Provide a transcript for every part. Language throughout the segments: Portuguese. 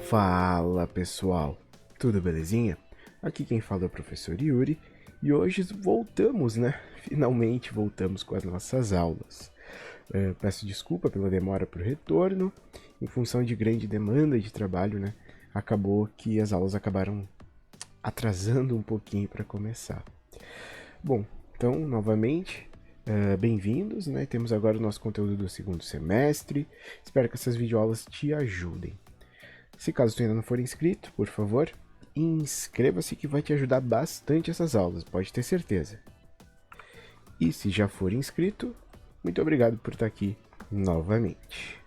Fala pessoal, tudo belezinha? Aqui quem fala é o professor Yuri e hoje voltamos, né? Finalmente voltamos com as nossas aulas. Peço desculpa pela demora para o retorno, em função de grande demanda de trabalho, né? Acabou que as aulas acabaram atrasando um pouquinho para começar. Bom, então novamente, bem-vindos, né? Temos agora o nosso conteúdo do segundo semestre. Espero que essas videoaulas te ajudem. Se caso tu ainda não for inscrito, por favor, inscreva-se que vai te ajudar bastante essas aulas, pode ter certeza. E se já for inscrito, muito obrigado por estar aqui novamente.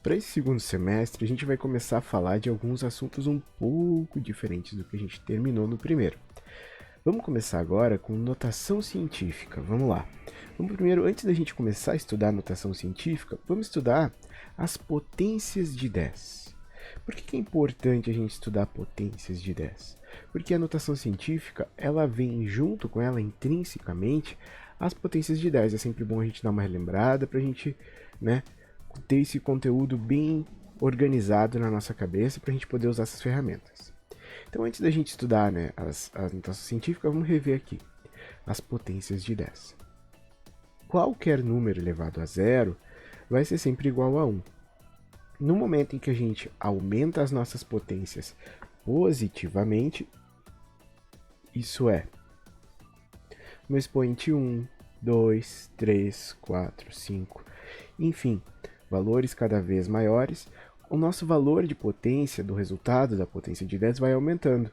Para esse segundo semestre, a gente vai começar a falar de alguns assuntos um pouco diferentes do que a gente terminou no primeiro. Vamos começar agora com notação científica, vamos lá. Vamos primeiro, antes da gente começar a estudar notação científica, vamos estudar as potências de 10. Por que é importante a gente estudar potências de 10? Porque a notação científica, ela vem junto com ela intrinsecamente as potências de 10. É sempre bom a gente dar uma relembrada para a gente, né, ter esse conteúdo bem organizado na nossa cabeça para a gente poder usar essas ferramentas. Então, antes da gente estudar, né, a notação científica, vamos rever aqui as potências de 10. Qualquer número elevado a zero vai ser sempre igual a 1. No momento em que a gente aumenta as nossas potências positivamente, isso é, no expoente 1, 2, 3, 4, 5, enfim, valores cada vez maiores, o nosso valor de potência do resultado da potência de 10 vai aumentando.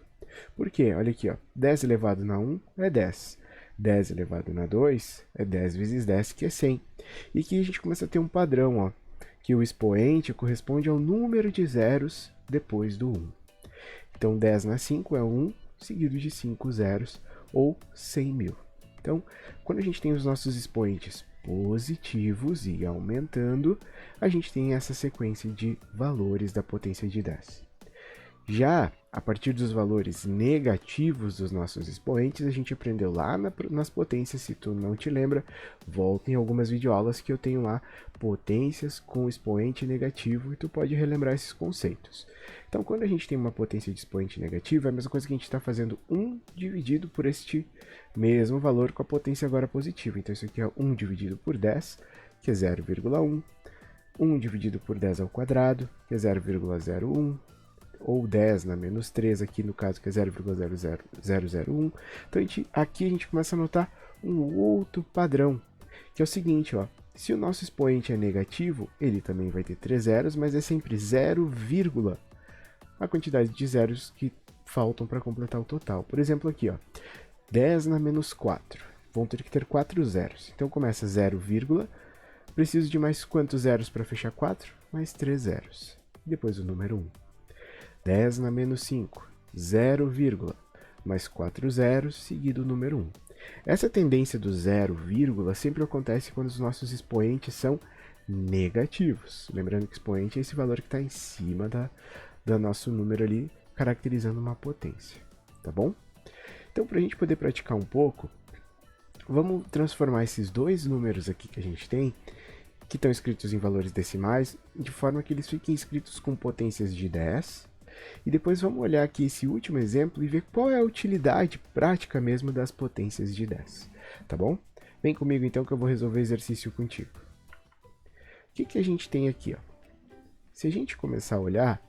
Por quê? Olha aqui, ó, 10 elevado na 1 é 10. 10 elevado na 2 é 10 vezes 10, que é 100. E aqui a gente começa a ter um padrão, ó, que o expoente corresponde ao número de zeros depois do 1. Então, 10 na 5 é 1, seguido de 5 zeros, ou 100 mil. Então, quando a gente tem os nossos expoentes positivos e aumentando, a gente tem essa sequência de valores da potência de 10. Já a partir dos valores negativos dos nossos expoentes, a gente aprendeu lá nas potências. Se tu não te lembra, volta em algumas videoaulas que eu tenho lá, potências com expoente negativo, e tu pode relembrar esses conceitos. Então, quando a gente tem uma potência de expoente negativo, é a mesma coisa que a gente está fazendo 1 dividido por este mesmo valor com a potência agora positiva. Então, isso aqui é 1 dividido por 10, que é 0,1. 1 dividido por 10 ao quadrado, que é 0,01. Ou 10 na menos 3, aqui no caso que é 0,00001. Então aqui a gente começa a notar um outro padrão, que é o seguinte, ó, se o nosso expoente é negativo, ele também vai ter 3 zeros, mas é sempre 0, a quantidade de zeros que faltam para completar o total. Por exemplo aqui, ó, 10 na menos 4, vão ter que ter 4 zeros. Então começa 0, preciso de mais quantos zeros para fechar 4? Mais 3 zeros. Depois o número 1. 10 na menos 5, 0, mais 4 zeros, seguido o número 1. Essa tendência do 0, sempre acontece quando os nossos expoentes são negativos. Lembrando que expoente é esse valor que está em cima do nosso número ali, caracterizando uma potência, tá bom? Então, para a gente poder praticar um pouco, vamos transformar esses dois números aqui que a gente tem, que estão escritos em valores decimais, de forma que eles fiquem escritos com potências de 10, e depois vamos olhar aqui esse último exemplo e ver qual é a utilidade prática mesmo das potências de 10, tá bom? Vem comigo então que eu vou resolver o exercício contigo. O que a gente tem aqui, ó? Se a gente começar a olhar,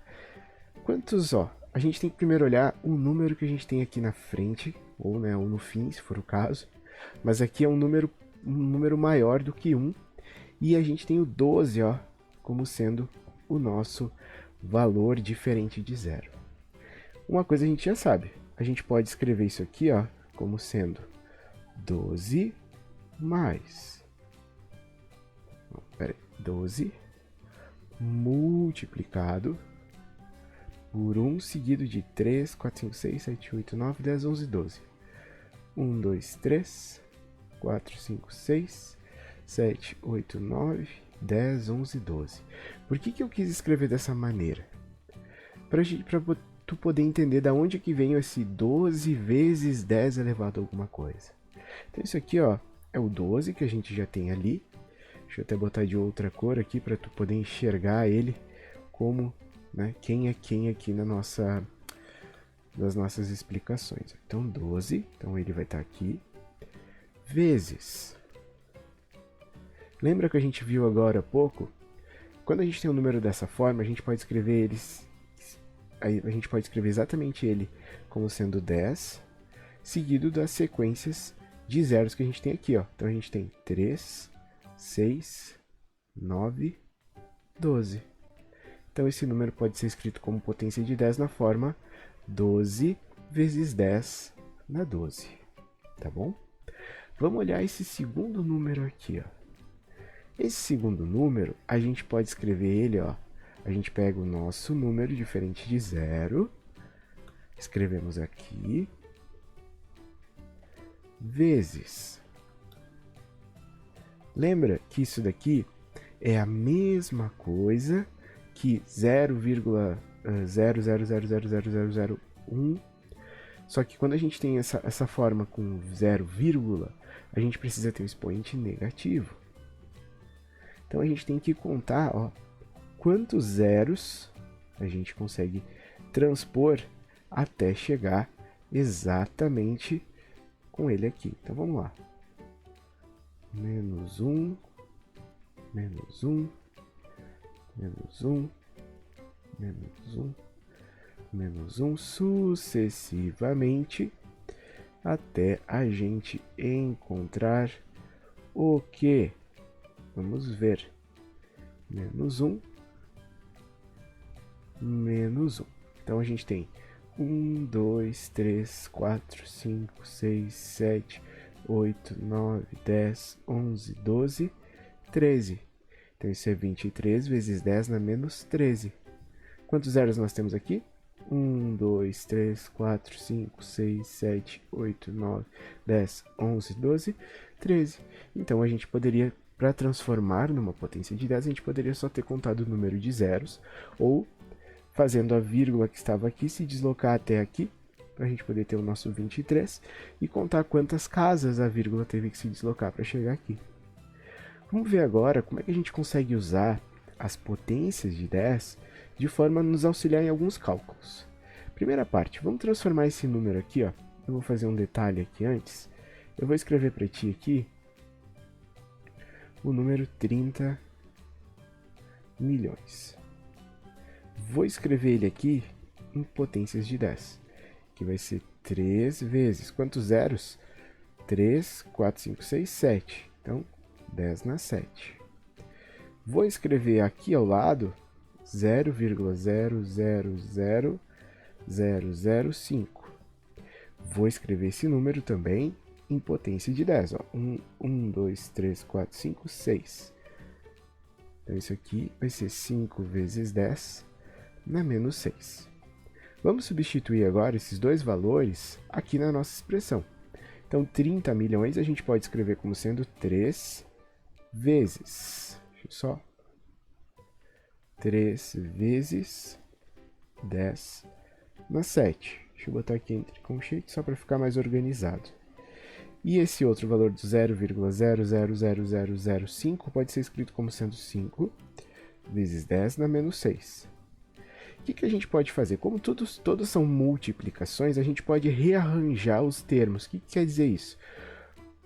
a gente tem que primeiro olhar o número que a gente tem aqui na frente, ou, né, ou no fim, se for o caso, mas aqui é um número maior do que 1, e a gente tem o 12, ó, como sendo o nosso valor diferente de 0. Uma coisa a gente já sabe, a gente pode escrever isso aqui, ó, como sendo 12 mais 12 multiplicado por 1 seguido de 3, 4, 5, 6, 7, 8, 9, 10, 11, 12. 1, 2, 3, 4, 5, 6, 7, 8, 9, 10, 11, 12. Por que eu quis escrever dessa maneira? Para tu poder entender da onde que vem esse 12 vezes 10 elevado a alguma coisa. Então isso aqui, ó, é o 12 que a gente já tem ali. Deixa eu até botar de outra cor aqui para tu poder enxergar ele como né? Quem é quem aqui nas nossas explicações. Então, 12, então ele vai estar aqui, vezes. Lembra que a gente viu agora há pouco? Quando a gente tem um número dessa forma, a gente pode escrever exatamente ele como sendo 10, seguido das sequências de zeros que a gente tem aqui, ó. Então a gente tem 3, 6, 9, 12. Então esse número pode ser escrito como potência de 10 na forma 12 vezes 10 na 12, tá bom? Vamos olhar esse segundo número aqui, ó. Esse segundo número, a gente pode escrever ele, ó. A gente pega o nosso número diferente de zero, escrevemos aqui, vezes. Lembra que isso daqui é a mesma coisa que 0,0000001, só que quando a gente tem essa forma com 0, a gente precisa ter um expoente negativo. Então a gente tem que contar, ó, quantos zeros a gente consegue transpor até chegar exatamente com ele aqui. Então vamos lá. Menos 1, menos 1, menos 1, menos 1, menos 1, sucessivamente, até a gente encontrar o quê? Vamos ver. Menos 1, menos 1. Então a gente tem 1, 2, 3, 4, 5, 6, 7, 8, 9, 10, 11, 12, 13. Então isso é 23 vezes 10 na menos 13. Quantos zeros nós temos aqui? 1, 2, 3, 4, 5, 6, 7, 8, 9, 10, 11, 12, 13. Então a gente poderia, para transformar numa potência de 10, a gente poderia só ter contado o número de zeros, ou fazendo a vírgula que estava aqui, se deslocar até aqui, para a gente poder ter o nosso 23, e contar quantas casas a vírgula teve que se deslocar para chegar aqui. Vamos ver agora como é que a gente consegue usar as potências de 10 de forma a nos auxiliar em alguns cálculos. Primeira parte, vamos transformar esse número aqui, ó. Eu vou fazer um detalhe aqui antes. Eu vou escrever para ti aqui o número 30 milhões. Vou escrever ele aqui em potências de 10, que vai ser 3 vezes, quantos zeros? 3, 4, 5, 6, 7. Então, 10 na 7. Vou escrever aqui ao lado 0,000005. Vou escrever esse número também em potência de 10. Ó. 1, 2, 3, 4, 5, 6. Então, isso aqui vai ser 5 vezes 10 na menos 6. Vamos substituir agora esses dois valores aqui na nossa expressão. Então, 30 milhões a gente pode escrever como sendo 3 vezes, deixa eu só, 3 vezes 10 na 7. Deixa eu botar aqui entre conchetes só para ficar mais organizado. E esse outro valor de 0,000005 pode ser escrito como sendo 5 vezes 10 na menos 6. O que a gente pode fazer? Como todos são multiplicações, a gente pode rearranjar os termos. O que quer dizer isso?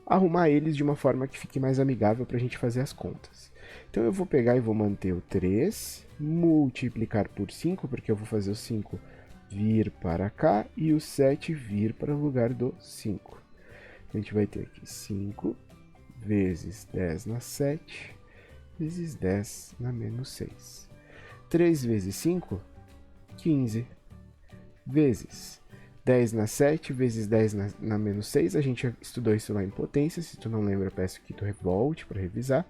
Arrumar eles de uma forma que fique mais amigável para a gente fazer as contas. Então eu vou pegar e vou manter o 3, multiplicar por 5, porque eu vou fazer o 5 vir para cá e o 7 vir para o lugar do 5. A gente vai ter aqui 5 vezes 10 na 7, vezes 10 na menos 6. 3 vezes 5, 15, vezes 10 na 7, vezes 10 na menos 6. A gente já estudou isso lá em potência. Se tu não lembra, peço que tu volte para revisar.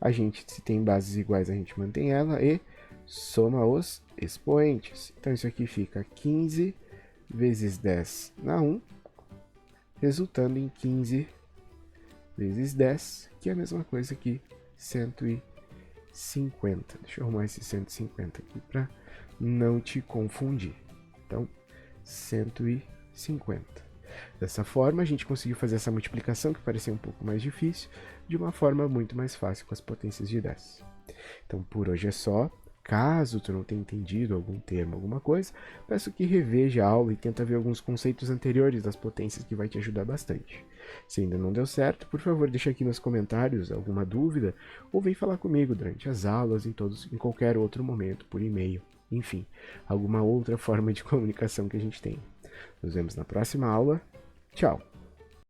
A gente, se tem bases iguais, a gente mantém ela e soma os expoentes. Então isso aqui fica 15 vezes 10 na 1, resultando em 15 vezes 10, que é a mesma coisa que 150. Deixa eu arrumar esse 150 aqui para não te confundir. Então, 150. Dessa forma, a gente conseguiu fazer essa multiplicação, que parecia um pouco mais difícil, de uma forma muito mais fácil com as potências de 10. Então, por hoje é só. Caso tu não tenha entendido algum termo, alguma coisa, peço que reveja a aula e tenta ver alguns conceitos anteriores das potências que vai te ajudar bastante. Se ainda não deu certo, por favor, deixa aqui nos comentários alguma dúvida ou vem falar comigo durante as aulas, em qualquer outro momento, por e-mail, enfim, alguma outra forma de comunicação que a gente tem. Nos vemos na próxima aula. Tchau!